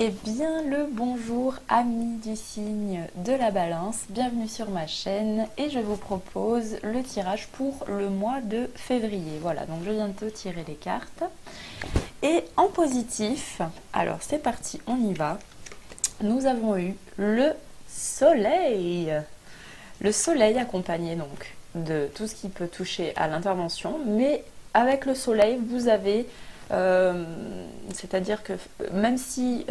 Eh bien le bonjour amis du signe de la balance, bienvenue sur ma chaîne et je vous propose le tirage pour le mois de février. Voilà, donc je viens de te tirer les cartes. Et en positif, alors c'est parti, on y va. Nous avons eu le soleil. Le soleil accompagné donc de tout ce qui peut toucher à l'intervention, mais avec le soleil vous avez... c'est-à-dire que même si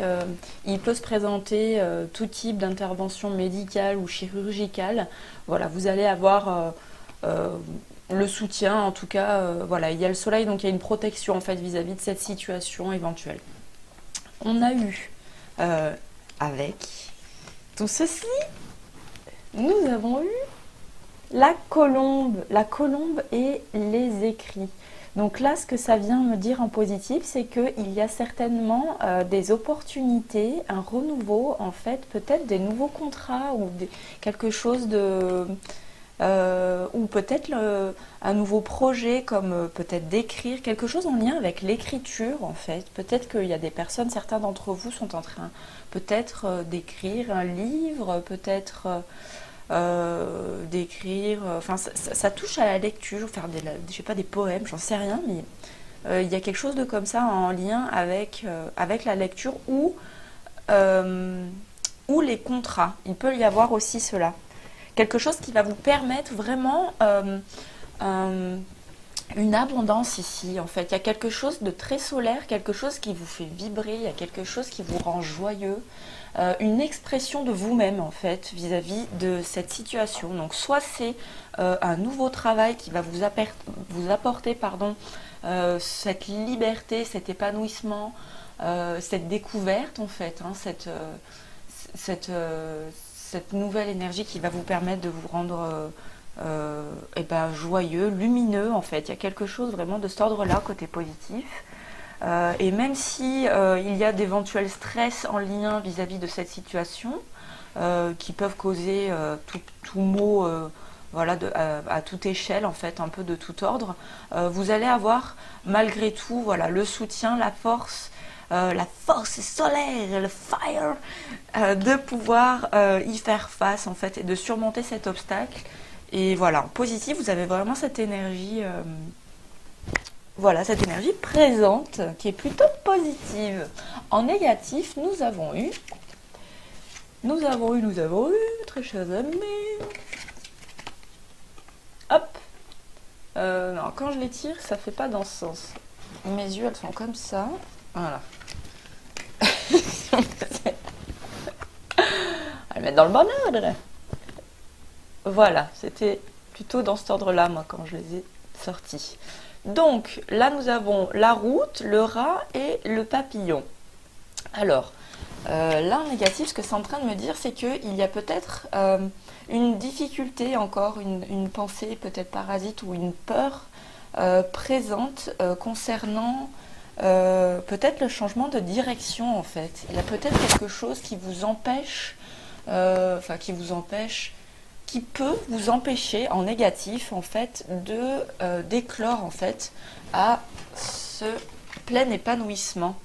il peut se présenter tout type d'intervention médicale ou chirurgicale, voilà, vous allez avoir le soutien, en tout cas, voilà, il y a le soleil, donc il y a une protection en fait vis-à-vis de cette situation éventuelle. On a eu avec tout ceci, nous avons eu la colombe et les écrits. Donc là, ce que ça vient me dire en positif, c'est qu'il y a certainement des opportunités, un renouveau, en fait, peut-être des nouveaux contrats ou quelque chose de... ou peut-être un nouveau projet, comme peut-être d'écrire, quelque chose en lien avec l'écriture, en fait. Peut-être qu'il y a des personnes, certains d'entre vous sont en train peut-être d'écrire un livre, peut-être... d'écrire, enfin ça touche à la lecture, faire je sais pas, des poèmes, j'en sais rien, mais il y a quelque chose de comme ça en lien avec la lecture ou les contrats. Il peut y avoir aussi cela. Quelque chose qui va vous permettre vraiment une abondance ici, en fait. Il y a quelque chose de très solaire, quelque chose qui vous fait vibrer, il y a quelque chose qui vous rend joyeux. Une expression de vous-même en fait vis-à-vis de cette situation. Donc soit c'est un nouveau travail qui va vous apporter pardon, cette liberté, cet épanouissement, cette découverte en fait, hein, cette nouvelle énergie qui va vous permettre de vous rendre joyeux, lumineux en fait. Il y a quelque chose vraiment de cet ordre-là côté positif. Et même si il y a d'éventuels stress en lien vis-à-vis de cette situation qui peuvent causer tout mot voilà, à toute échelle en fait, un peu de tout ordre, vous allez avoir malgré tout voilà, le soutien, la force solaire, le fire, de pouvoir y faire face en fait et de surmonter cet obstacle. Et voilà, en positif, vous avez vraiment cette énergie... voilà, cette énergie présente qui est plutôt positive. En négatif, nous avons eu, très chers amis. Hop. Non, quand je les tire, ça fait pas dans ce sens. Mes yeux, elles sont comme ça. Voilà. On va les mettre dans le bon ordre. Voilà, c'était plutôt dans cet ordre-là, moi, quand je les ai sortis. Donc là nous avons la route, le rat et le papillon. Alors là en négatif, ce que c'est en train de me dire, c'est qu'il y a peut-être une difficulté encore, une pensée peut-être parasite ou une peur présente concernant peut-être le changement de direction en fait. Il y a peut-être quelque chose qui vous empêche, qui peut vous empêcher en négatif en fait de d'éclore en fait à ce plein épanouissement.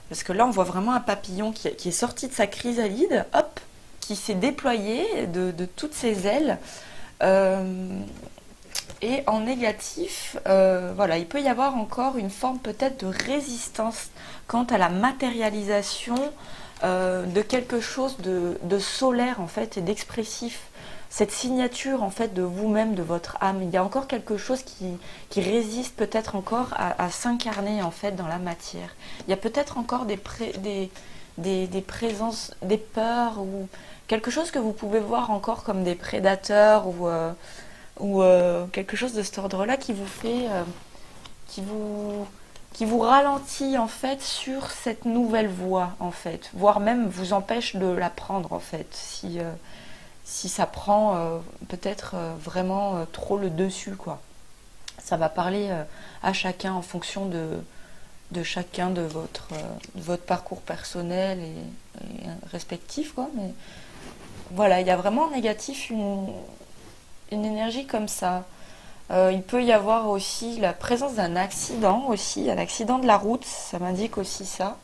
Parce que là on voit vraiment un papillon qui est sorti de sa chrysalide, hop, qui s'est déployé de toutes ses ailes. Et en négatif, voilà, il peut y avoir encore une forme peut-être de résistance quant à la matérialisation de quelque chose de solaire en fait et d'expressif. Cette signature en fait de vous-même, de votre âme, il y a encore quelque chose qui résiste peut-être encore à s'incarner en fait dans la matière. Il y a peut-être encore des présences, des peurs ou quelque chose que vous pouvez voir encore comme des prédateurs ou quelque chose de cet ordre-là qui vous fait, qui vous ralentit en fait sur cette nouvelle voie en fait, voire même vous empêche de la prendre en fait, si ça prend peut-être vraiment trop le dessus quoi. Ça va parler à chacun en fonction de chacun de votre parcours personnel et respectif quoi. Mais voilà, il y a vraiment en négatif une énergie comme ça. Il peut y avoir aussi la présence d'un accident aussi, un accident de la route, ça m'indique aussi ça.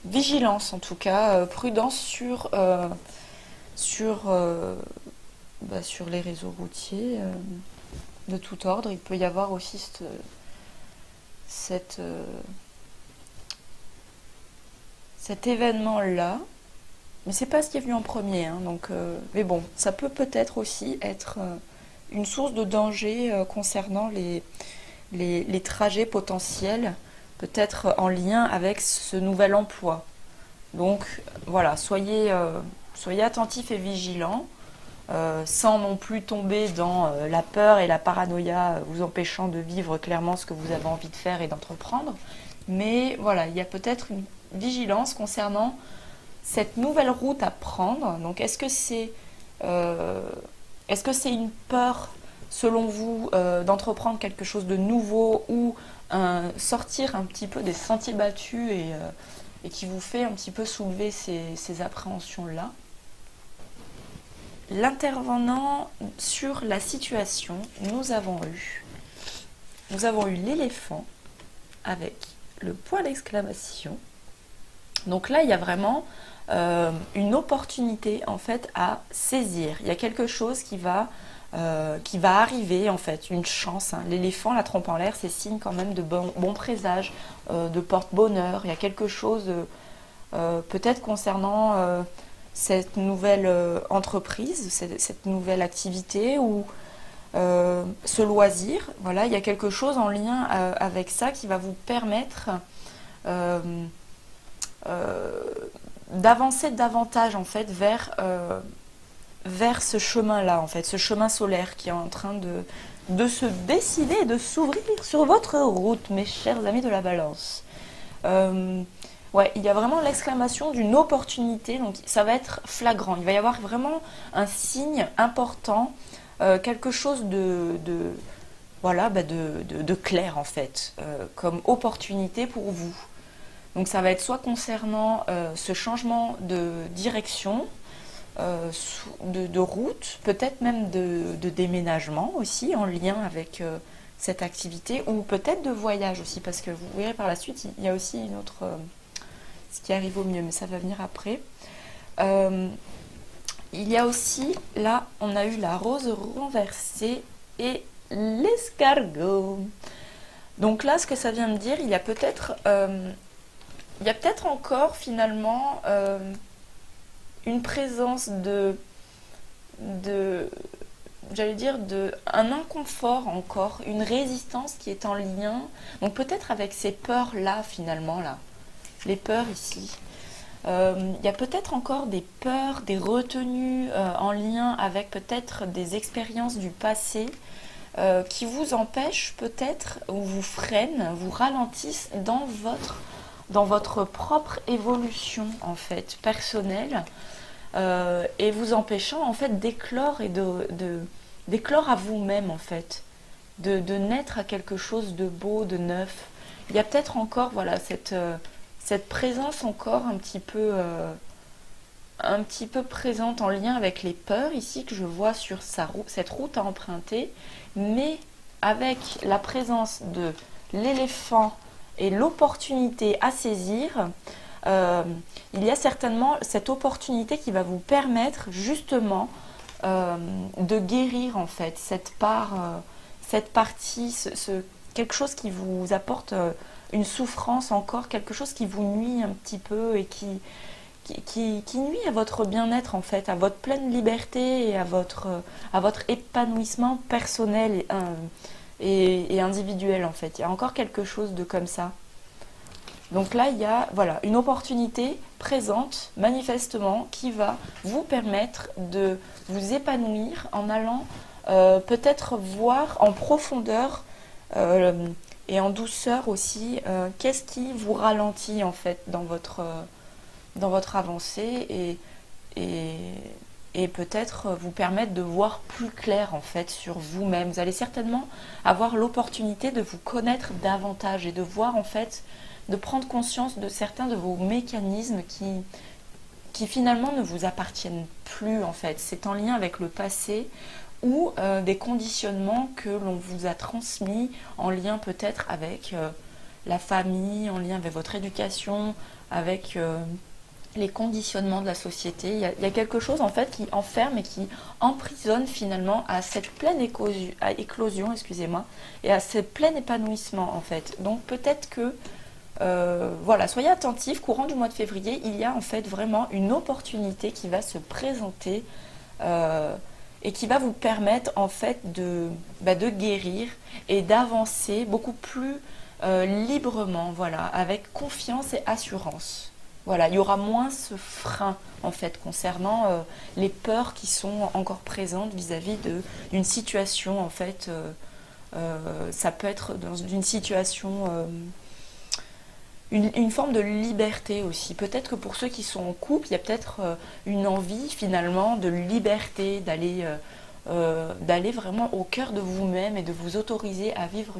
vigilance en tout cas, prudence sur, sur les réseaux routiers de tout ordre. Il peut y avoir aussi cette, cet événement-là. Mais c'est pas ce qui est venu en premier, hein, donc, mais bon, ça peut-être aussi être une source de danger concernant les trajets potentiels, peut-être en lien avec ce nouvel emploi. Donc voilà, soyez attentifs et vigilants, sans non plus tomber dans la peur et la paranoïa vous empêchant de vivre clairement ce que vous avez envie de faire et d'entreprendre. Mais voilà, il y a peut-être une vigilance concernant cette nouvelle route à prendre. Donc est-ce que c'est une peur, selon vous, d'entreprendre quelque chose de nouveau ou sortir un petit peu des sentiers battus et qui vous fait un petit peu soulever ces appréhensions-là? L'intervenant sur la situation, nous avons eu l'éléphant avec le point d'exclamation. Donc là, il y a vraiment une opportunité en fait à saisir. Il y a quelque chose qui va arriver en fait, une chance. Hein. L'éléphant, la trompe en l'air, c'est signe quand même de bon présage, de porte-bonheur. Il y a quelque chose peut-être concernant cette nouvelle entreprise, cette nouvelle activité ou ce loisir. Voilà, il y a quelque chose en lien avec ça qui va vous permettre d'avancer davantage en fait vers ce chemin-là, en fait, ce chemin solaire qui est en train de se dessiner et de s'ouvrir sur votre route, mes chers amis de la Balance. Ouais, il y a vraiment l'exclamation d'une opportunité, donc ça va être flagrant. Il va y avoir vraiment un signe important, quelque chose voilà, de clair en fait, comme opportunité pour vous. Donc ça va être soit concernant ce changement de direction, de route, peut-être même de déménagement aussi en lien avec cette activité, ou peut-être de voyage aussi, parce que vous verrez par la suite, il y a aussi une autre... ce qui arrive au mieux, mais ça va venir après. Il y a aussi, là, on a eu la rose renversée et l'escargot. Donc là, ce que ça vient me dire, il y a peut-être encore finalement une présence j'allais dire, un inconfort encore, une résistance qui est en lien, donc peut-être avec ces peurs-là finalement, là, les peurs ici. Il y a peut-être encore des peurs, des retenues en lien avec peut-être des expériences du passé qui vous empêchent peut-être ou vous freinent, vous ralentissent dans votre propre évolution en fait personnelle et vous empêchant en fait d'éclore et d'éclore à vous-même en fait, de naître à quelque chose de beau, de neuf. Il y a peut-être encore voilà cette présence encore un petit peu présente en lien avec les peurs ici que je vois sur cette route à emprunter, mais avec la présence de l'éléphant et l'opportunité à saisir, il y a certainement cette opportunité qui va vous permettre justement de guérir en fait cette partie, quelque chose qui vous apporte une souffrance encore, quelque chose qui vous nuit un petit peu et qui nuit à votre bien-être en fait, à votre pleine liberté et à votre épanouissement personnel et individuel en fait. Il y a encore quelque chose de comme ça. Donc là, il y a voilà, une opportunité présente, manifestement, qui va vous permettre de vous épanouir en allant peut-être voir en profondeur et en douceur aussi qu'est-ce qui vous ralentit en fait dans votre avancée et peut-être vous permettre de voir plus clair en fait sur vous-même. Vous allez certainement avoir l'opportunité de vous connaître davantage et de voir en fait, de prendre conscience de certains de vos mécanismes qui finalement ne vous appartiennent plus en fait. C'est en lien avec le passé ou des conditionnements que l'on vous a transmis en lien peut-être avec la famille, en lien avec votre éducation, avec les conditionnements de la société. Il y a quelque chose en fait qui enferme et qui emprisonne finalement à cette pleine éclosion, excusez-moi, et à ce plein épanouissement en fait. Donc peut-être que voilà, soyez attentifs, courant du mois de février, il y a en fait vraiment une opportunité qui va se présenter et qui va vous permettre en fait de guérir et d'avancer beaucoup plus librement, voilà, avec confiance et assurance. Voilà, il y aura moins ce frein en fait concernant les peurs qui sont encore présentes vis-à-vis d'une situation en fait. Ça peut être dans une situation, une forme de liberté aussi. Peut-être que pour ceux qui sont en couple, il y a peut-être une envie finalement de liberté, d'aller vraiment au cœur de vous-même et de vous autoriser à vivre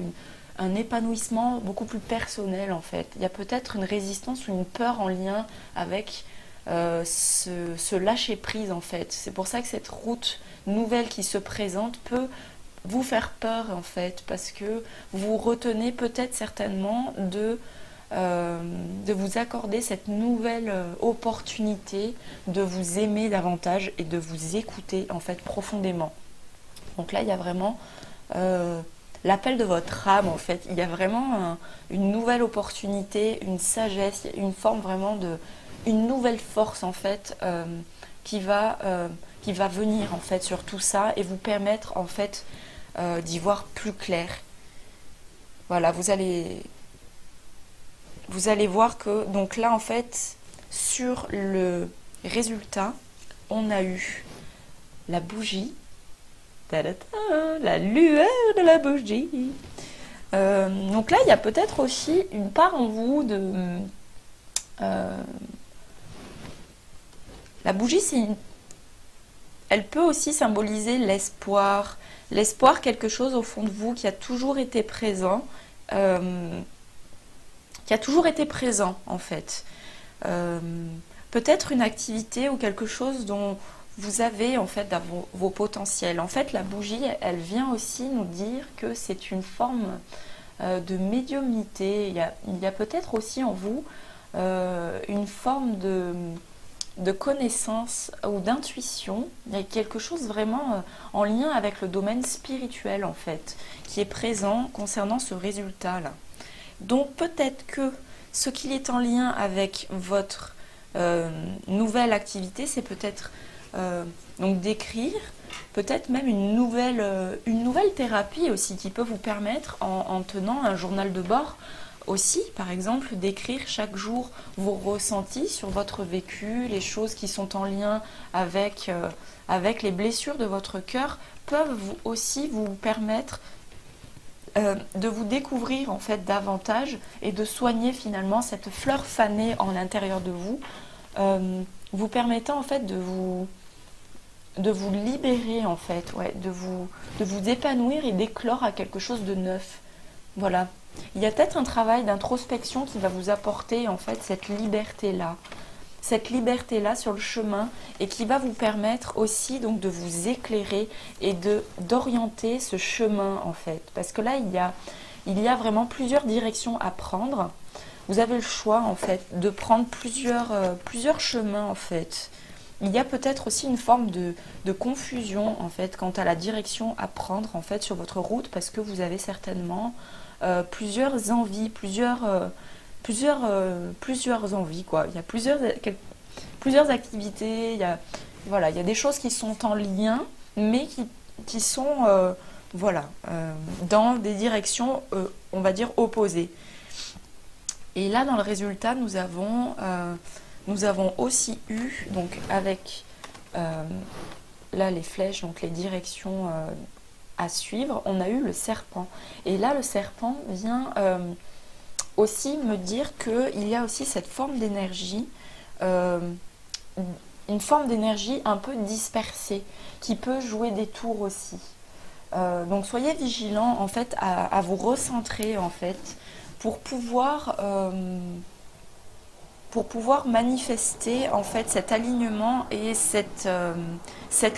un épanouissement beaucoup plus personnel en fait. Il y a peut-être une résistance ou une peur en lien avec ce lâcher-prise en fait. C'est pour ça que cette route nouvelle qui se présente peut vous faire peur en fait, parce que vous retenez peut-être certainement de vous accorder cette nouvelle opportunité de vous aimer davantage et de vous écouter en fait profondément. Donc là il y a vraiment l'appel de votre âme en fait, il y a vraiment une nouvelle opportunité, une sagesse, une forme vraiment une nouvelle force en fait qui va venir en fait sur tout ça et vous permettre en fait d'y voir plus clair. Voilà, vous allez voir que donc là en fait sur le résultat on a eu la bougie, la lueur de la bougie. Donc là il y a peut-être aussi une part en vous de la bougie, elle peut aussi symboliser l'espoir, quelque chose au fond de vous qui a toujours été présent, en fait. Peut-être une activité ou quelque chose dont vous avez en fait dans vos potentiels. En fait, la bougie, elle vient aussi nous dire que c'est une forme de médiumnité. Il y a peut-être aussi en vous une forme de connaissance ou d'intuition. Il y a quelque chose vraiment en lien avec le domaine spirituel en fait, qui est présent concernant ce résultat-là. Donc peut-être que ce qui est en lien avec votre nouvelle activité, c'est peut-être donc d'écrire, peut-être même une nouvelle thérapie aussi qui peut vous permettre en tenant un journal de bord aussi, par exemple, d'écrire chaque jour vos ressentis sur votre vécu, les choses qui sont en lien avec les blessures de votre cœur peuvent aussi vous permettre de vous découvrir en fait davantage et de soigner finalement cette fleur fanée en l'intérieur de vous, vous permettant en fait de vous libérer en fait, ouais, de vous épanouir et d'éclore à quelque chose de neuf. Voilà. Il y a peut-être un travail d'introspection qui va vous apporter en fait cette liberté-là sur le chemin et qui va vous permettre aussi donc de vous éclairer et d'orienter ce chemin en fait. Parce que là, il y a vraiment plusieurs directions à prendre. Vous avez le choix en fait de prendre plusieurs chemins en fait. Il y a peut-être aussi une forme de confusion en fait quant à la direction à prendre en fait sur votre route parce que vous avez certainement plusieurs envies, plusieurs envies quoi. Il y a plusieurs activités, il y a des choses qui sont en lien mais qui sont dans des directions on va dire opposées. Et là dans le résultat nous avons aussi eu donc avec là les flèches, donc les directions à suivre, on a eu le serpent. Et là, le serpent vient aussi me dire qu'il y a aussi cette forme d'énergie, une forme d'énergie un peu dispersée, qui peut jouer des tours aussi. Donc soyez vigilants en fait à vous recentrer en fait pour pouvoir manifester en fait cet alignement et cette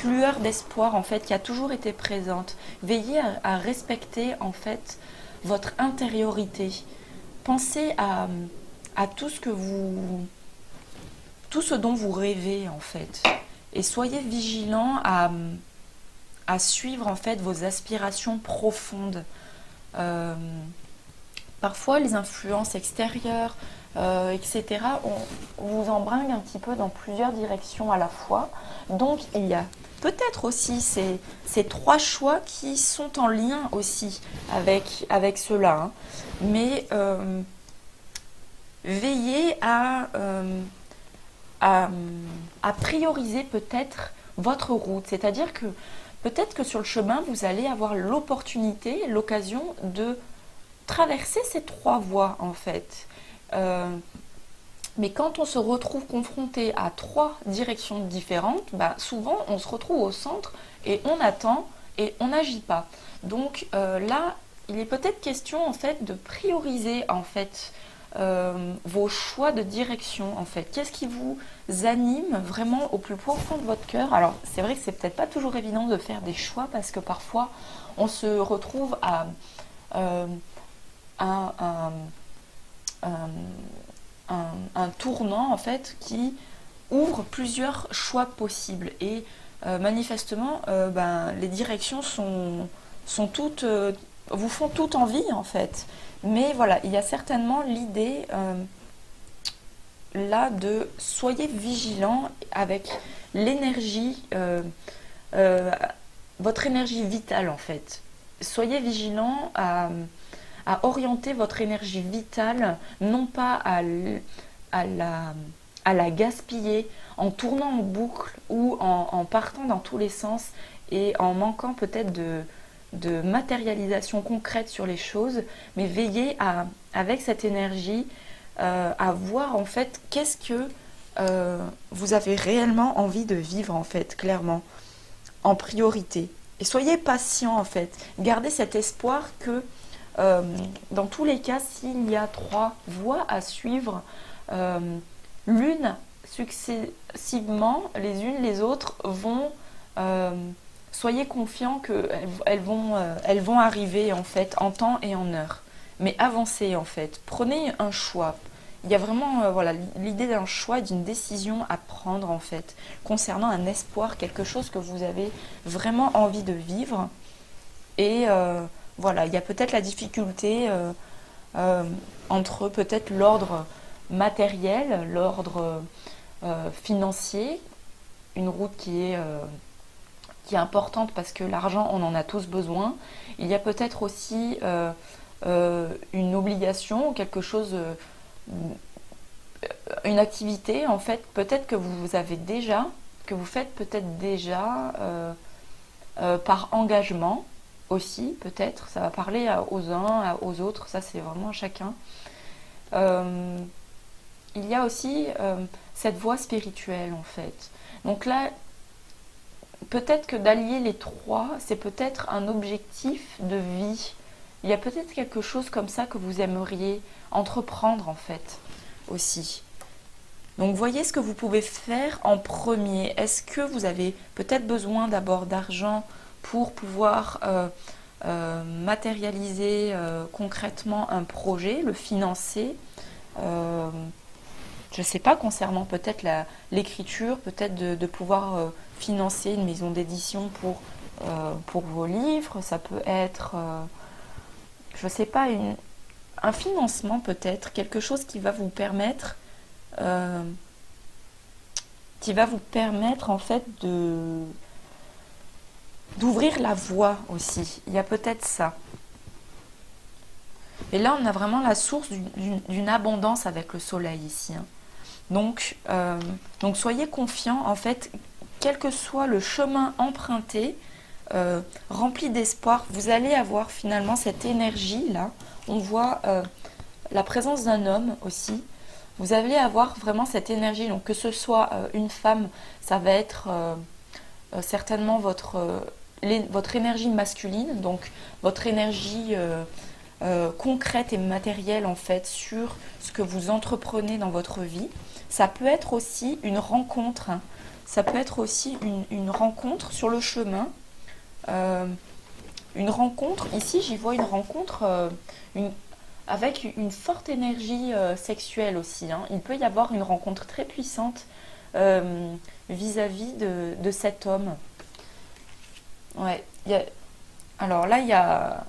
lueur d'espoir en fait qui a toujours été présente. Veillez à respecter en fait votre intériorité. pensez à tout ce dont vous rêvez en fait. Et soyez vigilant à suivre en fait vos aspirations profondes. Parfois les influences extérieures, etc., vous embringue un petit peu dans plusieurs directions à la fois. Donc il y a peut-être aussi ces trois choix qui sont en lien aussi avec cela. Hein. Mais veillez à prioriser peut-être votre route. C'est-à-dire que peut-être que sur le chemin, vous allez avoir l'opportunité, l'occasion de traverser ces trois voies en fait. Mais quand on se retrouve confronté à trois directions différentes, bah, souvent on se retrouve au centre et on attend et on n'agit pas. Donc là, il est peut-être question en fait de prioriser en fait vos choix de direction en fait. Qu'est-ce qui vous anime vraiment au plus profond de votre cœur? Alors c'est vrai que c'est peut-être pas toujours évident de faire des choix parce que parfois on se retrouve à un tournant en fait qui ouvre plusieurs choix possibles et manifestement les directions sont toutes vous font toutes envie en fait, mais voilà, il y a certainement l'idée là de soyez vigilants avec l'énergie votre énergie vitale en fait. Soyez vigilants à orienter votre énergie vitale, non pas à la gaspiller en tournant en boucle ou en partant dans tous les sens et en manquant peut-être de matérialisation concrète sur les choses, mais veillez avec cette énergie à voir en fait qu'est-ce que vous avez réellement envie de vivre en fait, clairement, en priorité. Et soyez patient en fait, gardez cet espoir que dans tous les cas, s'il y a trois voies à suivre, l'une successivement, les unes les autres vont, soyez confiants qu'elles vont arriver en fait en temps et en heure. Mais avancez en fait, prenez un choix. Il y a vraiment voilà, l'idée d'un choix, d'une décision à prendre en fait, concernant un espoir, quelque chose que vous avez vraiment envie de vivre. Et voilà, il y a peut-être la difficulté entre peut-être l'ordre matériel, l'ordre financier, une route qui est importante parce que l'argent, on en a tous besoin. Il y a peut-être aussi une obligation, quelque chose, une activité en fait, peut-être que vous avez déjà, que vous faites peut-être déjà par engagement. Aussi, peut-être, ça va parler aux uns, aux autres, ça c'est vraiment à chacun. Il y a aussi cette voie spirituelle en fait. Donc là, peut-être que d'allier les trois, c'est peut-être un objectif de vie. Il y a peut-être quelque chose comme ça que vous aimeriez entreprendre en fait aussi. Donc voyez ce que vous pouvez faire en premier. Est-ce que vous avez peut-être besoin d'abord d'argent pour pouvoir matérialiser concrètement un projet, le financer, je ne sais pas, concernant peut-être l'écriture, peut-être de pouvoir financer une maison d'édition pour vos livres, ça peut être, je ne sais pas, un financement peut-être, quelque chose qui va vous permettre en fait d'ouvrir la voie aussi. Il y a peut-être ça. Et là, on a vraiment la source d'une abondance avec le soleil ici. Hein. Donc soyez confiants, en fait, quel que soit le chemin emprunté, rempli d'espoir, vous allez avoir finalement cette énergie-là. On voit la présence d'un homme aussi. Vous allez avoir vraiment cette énergie. Donc que ce soit une femme, ça va être certainement votre énergie masculine, donc votre énergie concrète et matérielle en fait sur ce que vous entreprenez dans votre vie. Ça peut être aussi une rencontre, hein. Ça peut être aussi une rencontre sur le chemin. Une rencontre, ici j'y vois une rencontre, avec une forte énergie sexuelle aussi, hein. Il peut y avoir une rencontre très puissante vis-à-vis de cet homme. Ouais, alors là, il y a...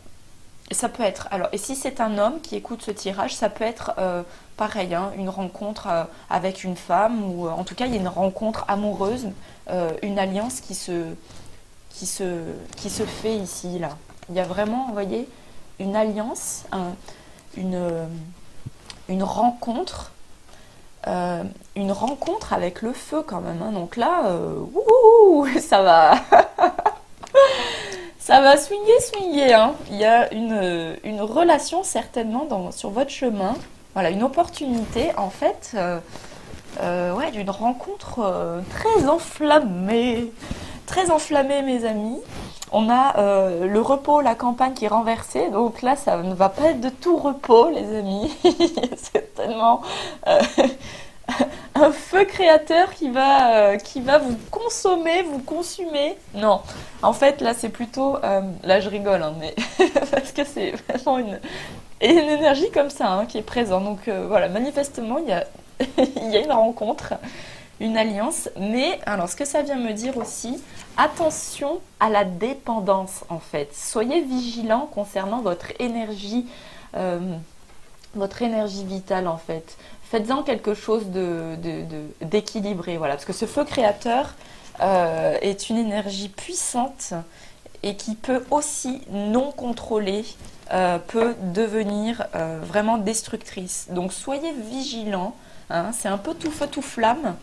Ça peut être... Alors, et si c'est un homme qui écoute ce tirage, ça peut être pareil, hein, une rencontre avec une femme, ou en tout cas, il y a une rencontre amoureuse, une alliance qui se fait ici, là. Il y a vraiment, vous voyez, une alliance, une, euh, euh, une rencontre avec le feu quand même, hein. Donc là, ça va, ça va swinguer, swinguer, hein. Il y a une relation certainement sur votre chemin. Voilà, une opportunité en fait, ouais, d'une rencontre très enflammée, mes amis. On a le repos, la campagne qui est renversée, donc là, ça ne va pas être de tout repos, les amis. C'est tellement un feu créateur qui va vous consommer, vous consumer. Non, en fait, là, c'est plutôt... là, je rigole, hein, mais parce que c'est vraiment une énergie comme ça, hein, qui est présente. Donc voilà, manifestement, il y a, il y a une rencontre, une alliance. Mais alors, ce que ça vient me dire aussi, attention à la dépendance, en fait. Soyez vigilant concernant euh, votre énergie vitale, en fait. Faites-en quelque chose d'équilibré, voilà. Parce que ce feu créateur est une énergie puissante et qui peut aussi, non contrôlée, peut devenir vraiment destructrice. Donc soyez vigilants, hein, c'est un peu tout feu tout flamme,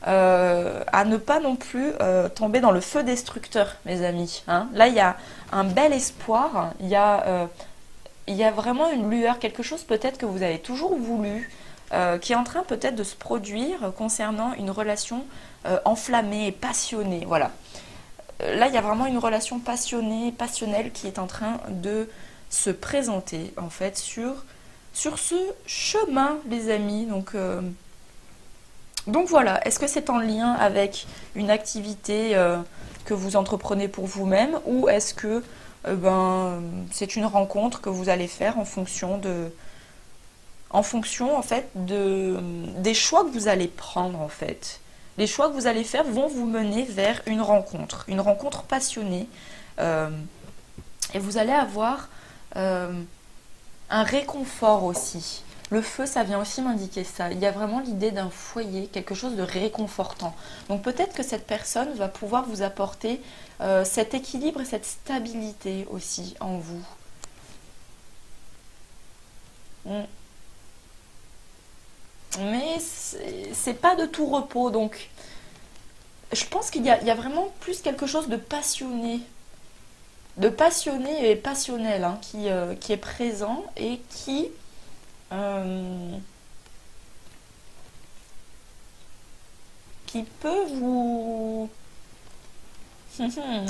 à ne pas non plus tomber dans le feu destructeur, mes amis, hein. Là, il y a un bel espoir, il y a vraiment une lueur, quelque chose peut-être que vous avez toujours voulu, qui est en train peut-être de se produire concernant une relation enflammée et passionnée. Voilà. Là, il y a vraiment une relation passionnée, passionnelle qui est en train de se présenter en fait sur ce chemin, les amis. Donc voilà, est-ce que c'est en lien avec une activité que vous entreprenez pour vous-même, ou est-ce que c'est une rencontre que vous allez faire en fonction en fait des choix que vous allez prendre en fait. Les choix que vous allez faire vont vous mener vers une rencontre passionnée, euh, et vous allez avoir euh, un réconfort aussi. Le feu, ça vient aussi m'indiquer ça. Il y a vraiment l'idée d'un foyer, quelque chose de réconfortant. Donc peut-être que cette personne va pouvoir vous apporter cet équilibre et cette stabilité aussi en vous. Mm. Mais c'est pas de tout repos, donc je pense il y a vraiment plus quelque chose de passionné et passionnel, hein, qui est présent et euh, qui peut vous...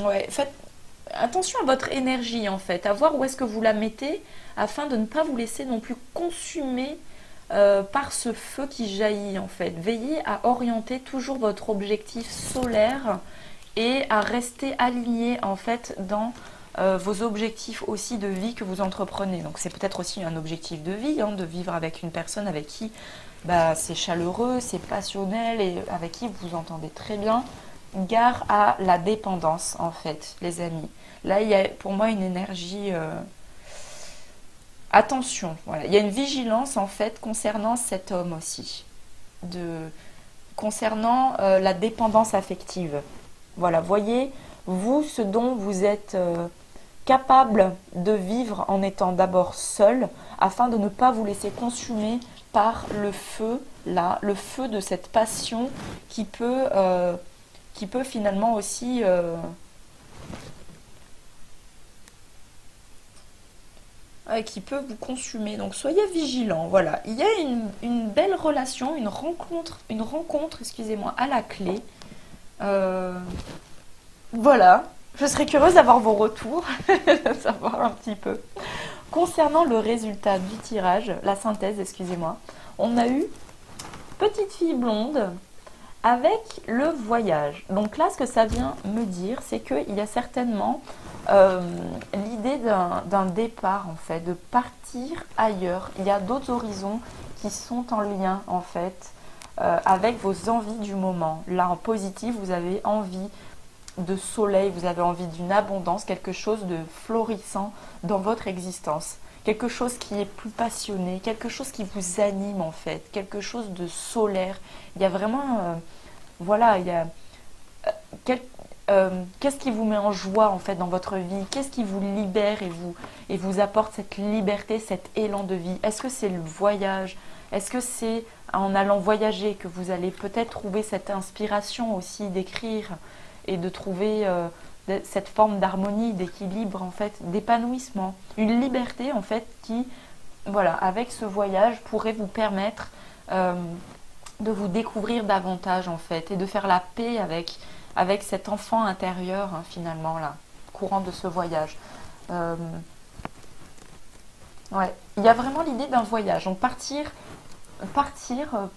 Ouais, faites attention à votre énergie en fait, à voir où est-ce que vous la mettez afin de ne pas vous laisser non plus consumer par ce feu qui jaillit en fait. Veillez à orienter toujours votre objectif solaire et à rester aligné en fait dans vos objectifs aussi de vie que vous entreprenez. Donc c'est peut-être aussi un objectif de vie, hein, de vivre avec une personne avec qui c'est chaleureux, c'est passionnel et avec qui vous vous entendez très bien. Gare à la dépendance en fait, les amis. Là, il y a pour moi une énergie... attention, voilà. Il y a une vigilance en fait concernant cet homme aussi, concernant la dépendance affective. Voilà, voyez, vous, ce dont vous êtes capable de vivre en étant d'abord seul, afin de ne pas vous laisser consumer par le feu, là, le feu de cette passion qui peut finalement aussi... qui peut vous consumer. Donc soyez vigilants. Voilà, il y a une belle relation, une rencontre, excusez-moi, à la clé. Euh, voilà, je serais curieuse d'avoir vos retours, de savoir un petit peu. Concernant le résultat du tirage, la synthèse, excusez-moi, on a eu petite fille blonde avec le voyage. Donc là, ce que ça vient me dire, c'est qu'il y a certainement l'idée d'un départ en fait, de partir ailleurs. Il y a d'autres horizons qui sont en lien en fait avec vos envies du moment. Là en positif, vous avez envie de soleil, vous avez envie d'une abondance, quelque chose de florissant dans votre existence. Quelque chose qui est plus passionné, quelque chose qui vous anime en fait, quelque chose de solaire. Il y a vraiment, voilà, il y a qu'est-ce qui vous met en joie en fait dans votre vie? Qu'est-ce qui vous libère et vous apporte cette liberté, cet élan de vie? Est-ce que c'est le voyage? Est-ce que c'est en allant voyager que vous allez peut-être trouver cette inspiration aussi d'écrire et de trouver cette forme d'harmonie, d'équilibre en fait, d'épanouissement? Une liberté en fait qui, voilà, avec ce voyage pourrait vous permettre de vous découvrir davantage en fait et de faire la paix avec cet enfant intérieur hein, finalement là, courant de ce voyage. Ouais, il y a vraiment l'idée d'un voyage. Donc partir,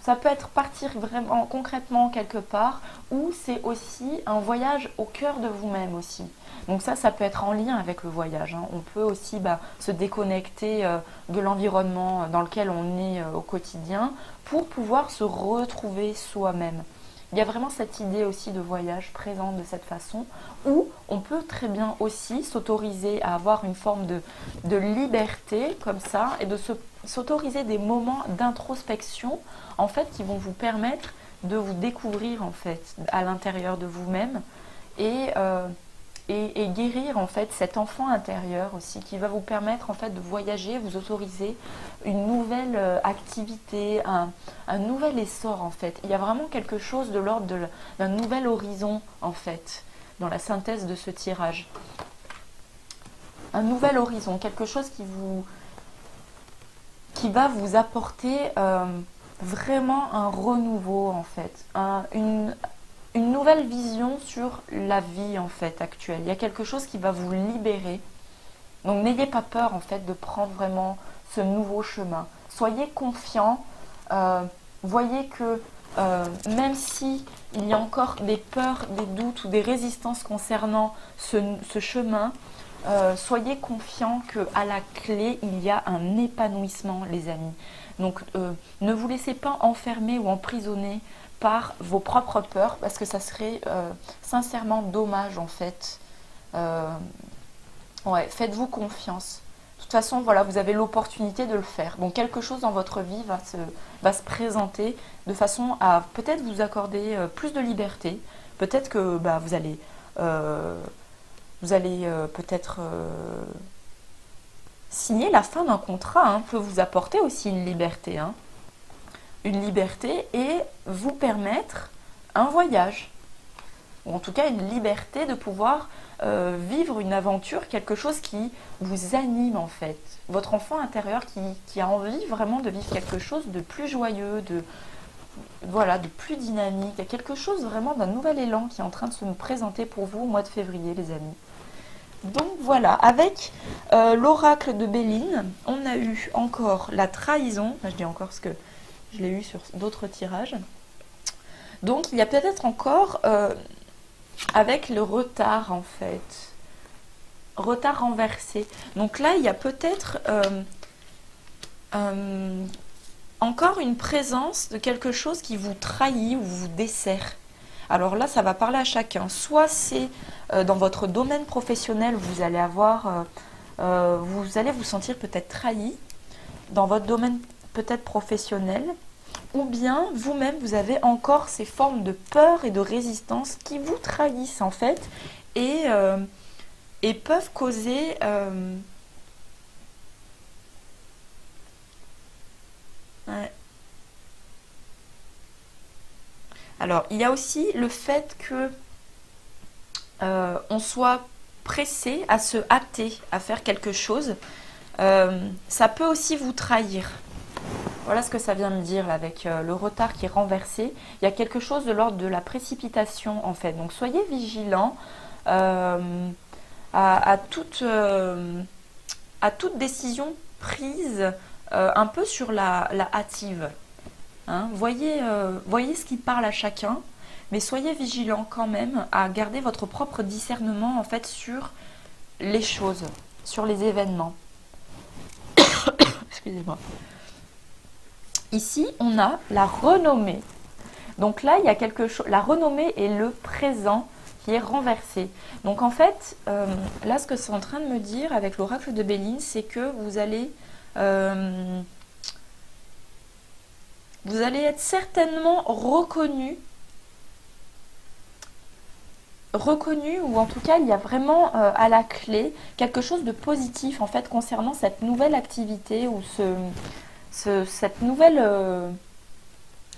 ça peut être partir vraiment concrètement quelque part, ou c'est aussi un voyage au cœur de vous-même aussi. Donc ça peut être en lien avec le voyage. Hein. On peut aussi se déconnecter de l'environnement dans lequel on est au quotidien pour pouvoir se retrouver soi-même. Il y a vraiment cette idée aussi de voyage présente de cette façon, où on peut très bien aussi s'autoriser à avoir une forme de liberté comme ça, et de s'autoriser des moments d'introspection en fait qui vont vous permettre de vous découvrir en fait à l'intérieur de vous-même et guérir en fait cet enfant intérieur aussi qui va vous permettre en fait de voyager, vous autoriser une nouvelle activité, un nouvel essor en fait. Il y a vraiment quelque chose de l'ordre d'un nouvel horizon en fait dans la synthèse de ce tirage. Un nouvel horizon, quelque chose qui va vous apporter vraiment un renouveau en fait, une nouvelle vision sur la vie en fait actuelle. Il y a quelque chose qui va vous libérer. Donc n'ayez pas peur en fait de prendre vraiment ce nouveau chemin. Soyez confiants. Voyez que même si il y a encore des peurs, des doutes ou des résistances concernant ce chemin, soyez confiants qu'à la clé il y a un épanouissement les amis. Donc ne vous laissez pas enfermer ou emprisonner par vos propres peurs, parce que ça serait sincèrement dommage en fait. Ouais, faites-vous confiance. De toute façon, voilà, vous avez l'opportunité de le faire. Donc quelque chose dans votre vie va se présenter de façon à peut-être vous accorder plus de liberté. Peut-être que vous allez peut-être signer la fin d'un contrat, hein, peut vous apporter aussi une liberté. Hein. Une liberté et vous permettre un voyage, ou en tout cas une liberté de pouvoir vivre une aventure, quelque chose qui vous anime en fait, votre enfant intérieur qui a envie vraiment de vivre quelque chose de plus joyeux, de plus dynamique. Il y a quelque chose vraiment d'un nouvel élan qui est en train de se présenter pour vous au mois de février les amis. Donc voilà, avec l'oracle de Béline, on a eu encore la trahison, je dis encore parce que je l'ai eu sur d'autres tirages. Donc il y a peut-être encore avec le retard en fait. Retard renversé. Donc là il y a peut-être encore une présence de quelque chose qui vous trahit ou vous dessert. Alors là ça va parler à chacun. Soit c'est dans votre domaine professionnel, vous allez vous allez vous sentir peut-être trahi dans votre domaine peut-être professionnel, ou bien vous-même vous avez encore ces formes de peur et de résistance qui vous trahissent en fait et peuvent causer ouais. Alors il y a aussi le fait que on soit pressé à se hâter à faire quelque chose, ça peut aussi vous trahir. Voilà ce que ça vient me dire là, avec le retard qui est renversé. Il y a quelque chose de l'ordre de la précipitation en fait. Donc soyez vigilants à toute décision prise un peu sur la hâtive. Hein. Voyez ce qui parle à chacun, mais soyez vigilants quand même à garder votre propre discernement en fait sur les choses, sur les événements. Excusez-moi. Ici, on a la renommée. Donc là, il y a quelque chose. La renommée est le présent qui est renversé. Donc en fait, là, ce que c'est en train de me dire avec l'oracle de Béline, c'est que vous allez être certainement reconnu, ou en tout cas, il y a vraiment à la clé quelque chose de positif en fait concernant cette nouvelle activité ou cette nouvelle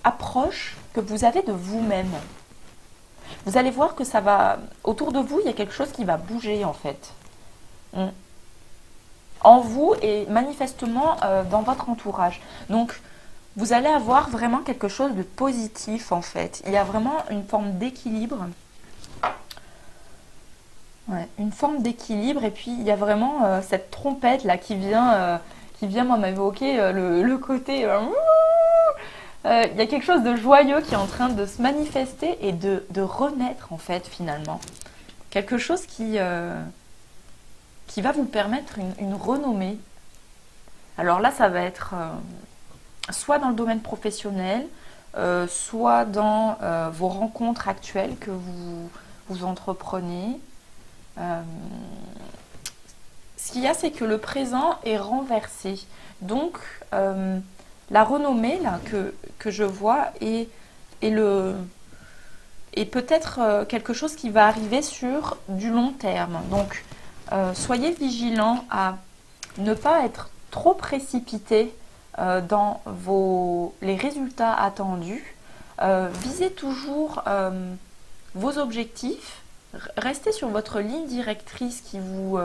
approche que vous avez de vous-même. Vous allez voir que ça va, autour de vous, il y a quelque chose qui va bouger en fait. En vous et manifestement dans votre entourage. Donc, vous allez avoir vraiment quelque chose de positif en fait. Il y a vraiment une forme d'équilibre. Ouais, une forme d'équilibre et puis il y a vraiment cette trompette là qui vient moi m'évoquer le côté il y a quelque chose de joyeux qui est en train de se manifester et de renaître en fait finalement. Quelque chose qui va vous permettre une renommée. Alors là ça va être soit dans le domaine professionnel, soit dans vos rencontres actuelles que vous entreprenez. Ce qu'il y a, c'est que le présent est renversé. Donc, la renommée là, que je vois est peut-être quelque chose qui va arriver sur du long terme. Donc, soyez vigilants à ne pas être trop précipité dans les résultats attendus. Visez toujours vos objectifs. Restez sur votre ligne directrice qui vous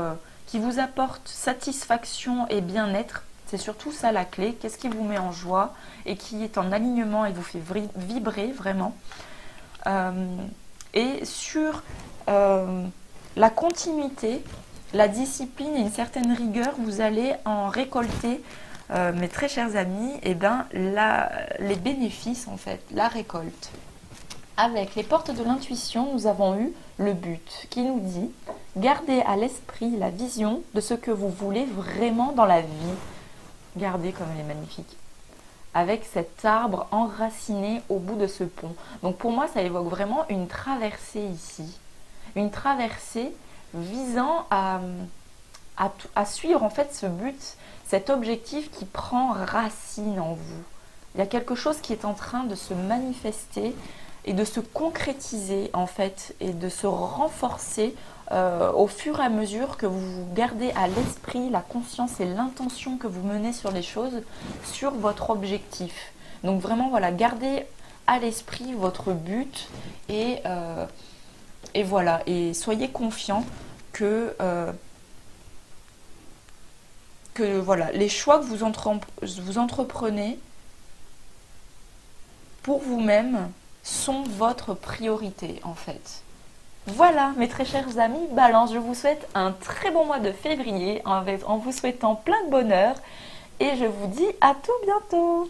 apporte satisfaction et bien-être. C'est surtout ça la clé. Qu'est-ce qui vous met en joie et qui est en alignement et vous fait vibrer vraiment. Et sur la continuité, la discipline et une certaine rigueur, vous allez en récolter, mes très chers amis, les bénéfices en fait, la récolte. Avec les portes de l'intuition, nous avons eu le but qui nous dit « Gardez à l'esprit la vision de ce que vous voulez vraiment dans la vie. » Regardez comme elle est magnifique. Avec cet arbre enraciné au bout de ce pont. Donc pour moi, ça évoque vraiment une traversée ici. Une traversée visant à suivre en fait ce but, cet objectif qui prend racine en vous. Il y a quelque chose qui est en train de se manifester et de se concrétiser en fait et de se renforcer au fur et à mesure que vous gardez à l'esprit la conscience et l'intention que vous menez sur les choses, sur votre objectif. Donc vraiment voilà, gardez à l'esprit votre but et voilà, et soyez confiants que voilà, les choix que vous entreprenez pour vous-même sont votre priorité en fait. Voilà mes très chers amis Balance, je vous souhaite un très bon mois de février en vous souhaitant plein de bonheur et je vous dis à tout bientôt.